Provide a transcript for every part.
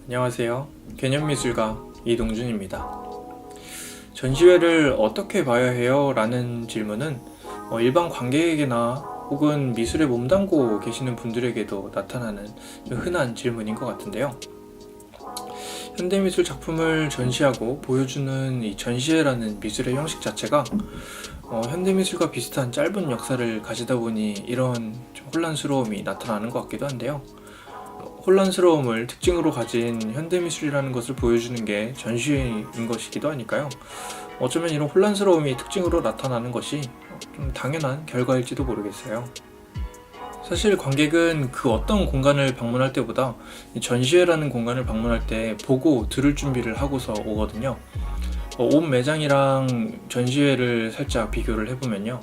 안녕하세요. 개념미술가 이동준입니다. 전시회를 어떻게 봐야 해요? 라는 질문은 일반 관객에게나 혹은 미술에 몸담고 계시는 분들에게도 나타나는 흔한 질문인 것 같은데요. 현대미술 작품을 전시하고 보여주는 이 전시회라는 미술의 형식 자체가 현대미술과 비슷한 짧은 역사를 가지다 보니 이런 좀 혼란스러움이 나타나는 것 같기도 한데요. 혼란스러움을 특징으로 가진 현대미술이라는 것을 보여주는 게 전시회인 것이기도 하니까요. 어쩌면 이런 혼란스러움이 특징으로 나타나는 것이 좀 당연한 결과일지도 모르겠어요. 사실 관객은 그 어떤 공간을 방문할 때보다 이 전시회라는 공간을 방문할 때 보고 들을 준비를 하고서 오거든요. 온 매장이랑 전시회를 살짝 비교를 해보면요.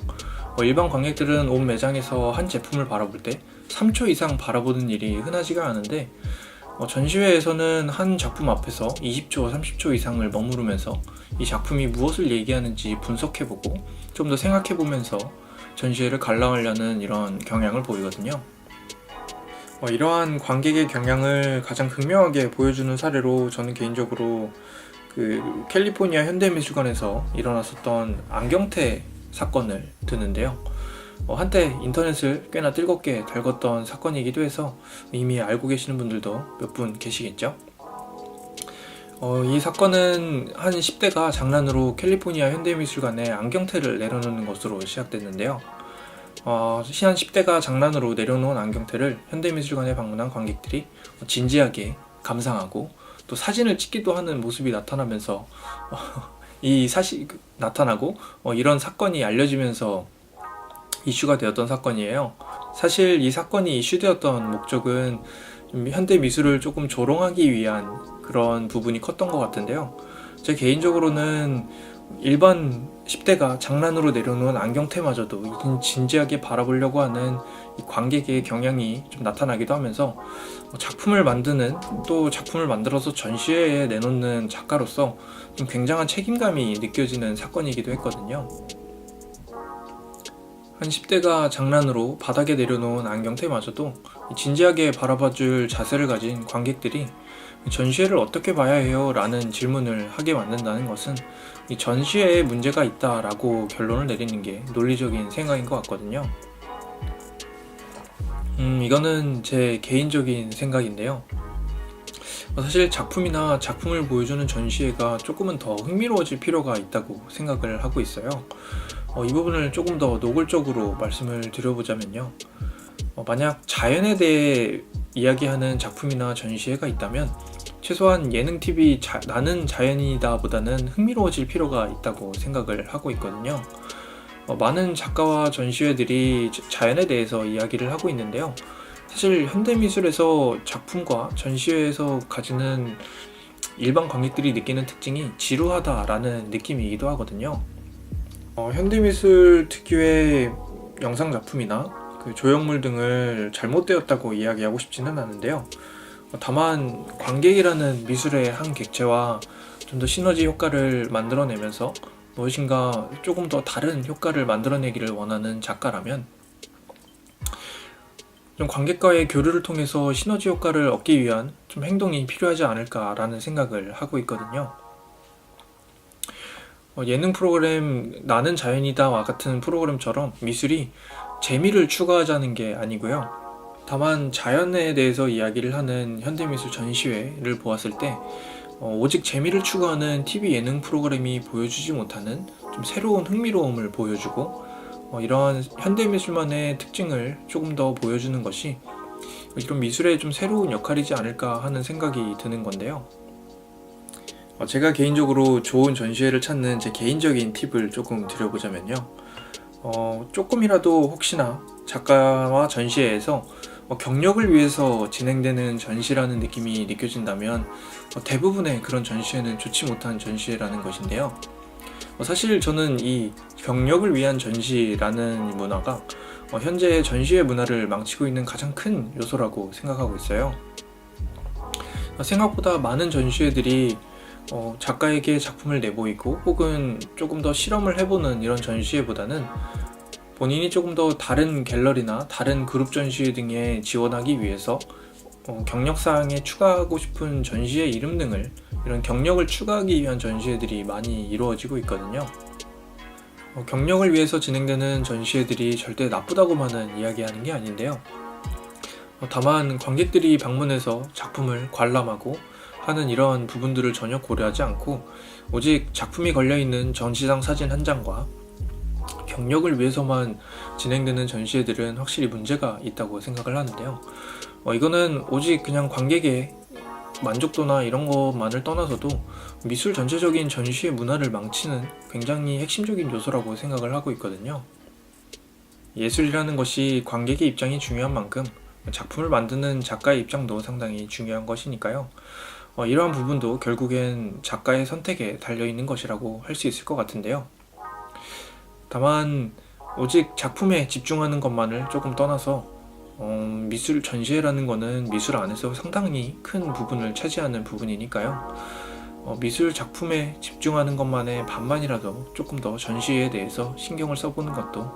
일반 관객들은 온 매장에서 한 제품을 바라볼 때 3초 이상 바라보는 일이 흔하지가 않은데 전시회에서는 한 작품 앞에서 20초, 30초 이상을 머무르면서 이 작품이 무엇을 얘기하는지 분석해보고 좀 더 생각해보면서 전시회를 관람하려는 이런 경향을 보이거든요. 이러한 관객의 경향을 가장 극명하게 보여주는 사례로 저는 개인적으로 그 캘리포니아 현대미술관에서 일어났었던 안경테 사건을 드는데요. 한때 인터넷을 꽤나 뜨겁게 달궜던 사건이기도 해서 이미 알고 계시는 분들도 몇 분 계시겠죠. 이 사건은 한 10대가 장난으로 캘리포니아 현대미술관에 안경테를 내려놓는 것으로 시작됐는데요. 한 10대가 장난으로 내려놓은 안경테를 현대미술관에 방문한 관객들이 진지하게 감상하고 또 사진을 찍기도 하는 모습이 나타나면서 나타나고 이런 사건이 알려지면서 이슈가 되었던 사건이에요. 사실 이 사건이 이슈되었던 목적은 현대 미술을 조금 조롱하기 위한 그런 부분이 컸던 것 같은데요. 제 개인적으로는 일반 10대가 장난으로 내려놓은 안경테마저도 진지하게 바라보려고 하는 이 관객의 경향이 좀 나타나기도 하면서 작품을 만드는 또 작품을 만들어서 전시회에 내놓는 작가로서 좀 굉장한 책임감이 느껴지는 사건이기도 했거든요. 한 10대가 장난으로 바닥에 내려놓은 안경테마저도 진지하게 바라봐줄 자세를 가진 관객들이 전시회를 어떻게 봐야 해요? 라는 질문을 하게 만든다는 것은 이 전시회에 문제가 있다라고 결론을 내리는 게 논리적인 생각인 것 같거든요. 이거는 제 개인적인 생각인데요. 사실 작품이나 작품을 보여주는 전시회가 조금은 더 흥미로워질 필요가 있다고 생각을 하고 있어요. 이 부분을 조금 더 노골적으로 말씀을 드려보자면요. 만약 자연에 대해 이야기하는 작품이나 전시회가 있다면 최소한 예능TV 나는 자연이다 보다는 흥미로워질 필요가 있다고 생각을 하고 있거든요. 많은 작가와 전시회들이 자연에 대해서 이야기를 하고 있는데요. 사실 현대미술에서 작품과 전시회에서 가지는 일반 관객들이 느끼는 특징이 지루하다라는 느낌이기도 하거든요. 현대미술 특유의 영상 작품이나 그 조형물 등을 잘못되었다고 이야기하고 싶지는 않은데요. 다만 관객이라는 미술의 한 객체와 좀 더 시너지 효과를 만들어내면서 무엇인가 조금 더 다른 효과를 만들어내기를 원하는 작가라면 좀 관객과의 교류를 통해서 시너지 효과를 얻기 위한 좀 행동이 필요하지 않을까라는 생각을 하고 있거든요. 예능 프로그램 나는 자연이다와 같은 프로그램처럼 미술이 재미를 추구하자는 게 아니고요. 다만 자연에 대해서 이야기를 하는 현대미술 전시회를 보았을 때 오직 재미를 추구하는 TV 예능 프로그램이 보여주지 못하는 좀 새로운 흥미로움을 보여주고 이러한 현대미술만의 특징을 조금 더 보여주는 것이 이런 미술의 좀 새로운 역할이지 않을까 하는 생각이 드는 건데요. 제가 개인적으로 좋은 전시회를 찾는 제 개인적인 팁을 조금 드려보자면요. 조금이라도 혹시나 작가와 전시회에서 경력을 위해서 진행되는 전시라는 느낌이 느껴진다면 대부분의 그런 전시회는 좋지 못한 전시회라는 것인데요. 사실 저는 이 경력을 위한 전시라는 문화가 현재 전시회 문화를 망치고 있는 가장 큰 요소라고 생각하고 있어요. 생각보다 많은 전시회들이 작가에게 작품을 내보이고 혹은 조금 더 실험을 해보는 이런 전시회보다는 본인이 조금 더 다른 갤러리나 다른 그룹 전시회 등에 지원하기 위해서 경력사항에 추가하고 싶은 전시회 이름 등을 이런 경력을 추가하기 위한 전시회들이 많이 이루어지고 있거든요. 경력을 위해서 진행되는 전시회들이 절대 나쁘다고만은 이야기하는 게 아닌데요. 다만 관객들이 방문해서 작품을 관람하고 하는 이러한 부분들을 전혀 고려하지 않고 오직 작품이 걸려있는 전시상 사진 한 장과 경력을 위해서만 진행되는 전시회들은 확실히 문제가 있다고 생각을 하는데요. 이거는 오직 그냥 관객의 만족도나 이런 것만을 떠나서도 미술 전체적인 전시회 문화를 망치는 굉장히 핵심적인 요소라고 생각을 하고 있거든요. 예술이라는 것이 관객의 입장이 중요한 만큼 작품을 만드는 작가의 입장도 상당히 중요한 것이니까요. 이러한 부분도 결국엔 작가의 선택에 달려있는 것이라고 할 수 있을 것 같은데요. 다만 오직 작품에 집중하는 것만을 조금 떠나서 미술 전시회라는 거는 미술 안에서 상당히 큰 부분을 차지하는 부분이니까요. 미술 작품에 집중하는 것만의 반만이라도 조금 더 전시회에 대해서 신경을 써보는 것도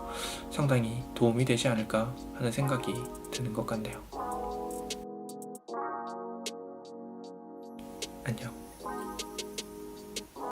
상당히 도움이 되지 않을까 하는 생각이 드는 것 같네요. 안녕.